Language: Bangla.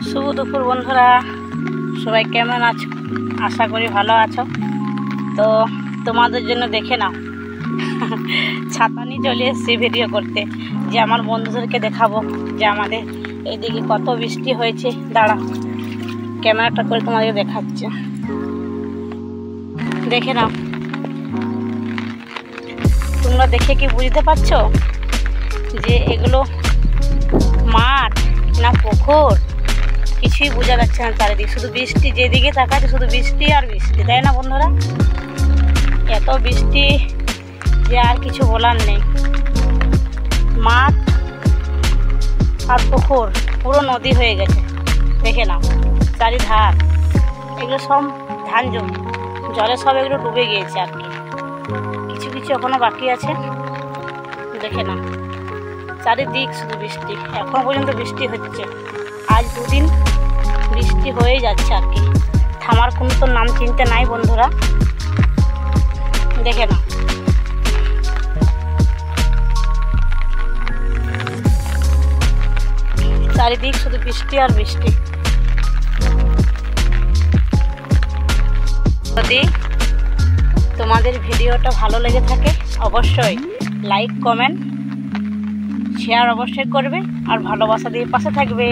শুভ দুপুর বন্ধুরা, সবাই কেমন আছো? আশা করি ভালো আছো। তো তোমাদের জন্য দেখে নাও, ছাতা নিয়ে চলে এসেছি ভিডিও করতে, যে আমার বন্ধুদেরকে দেখাবো যে আমাদের এইদিকে কত বৃষ্টি হয়েছে। দাঁড়া, ক্যামেরাটা করে তোমাদের দেখাচ্ছে, দেখে নাও। তোমরা দেখে কি বুঝতে পারছো যে এগুলো মাঠ না পুকুর? কিছুই বোঝা যাচ্ছে না। চারিদিকে শুধু বৃষ্টি, যেদিকে তাকাচ্ছে শুধু বৃষ্টি আর বৃষ্টি, তাই না বন্ধুরা? এত বৃষ্টি যে আর কিছু বলার নেই। মাঠ আর পুকুর পুরো নদী হয়ে গেছে, দেখে নাও চারিধার। এগুলো সব ধান জমি, জলে সব এগুলো ডুবে গিয়েছে। আর কি কিছু কিছু এখনো বাকি আছে, দেখে নাও চারিদিক শুধু বৃষ্টি। এখন পর্যন্ত বৃষ্টি হচ্ছে, আজ দুদিন বৃষ্টি হয়ে যাচ্ছে। আর কি থামার কোনো তো নাম চিনতে নাই বন্ধুরা, দেখে নাও। চারিদিক শুধু বৃষ্টি আর বৃষ্টি। যদি তোমাদের ভিডিওটা ভালো লেগে থাকে অবশ্যই লাইক, কমেন্ট, শেয়ার অবশ্যই করবে, আর ভালোবাসা দিয়ে পাশে থাকবে।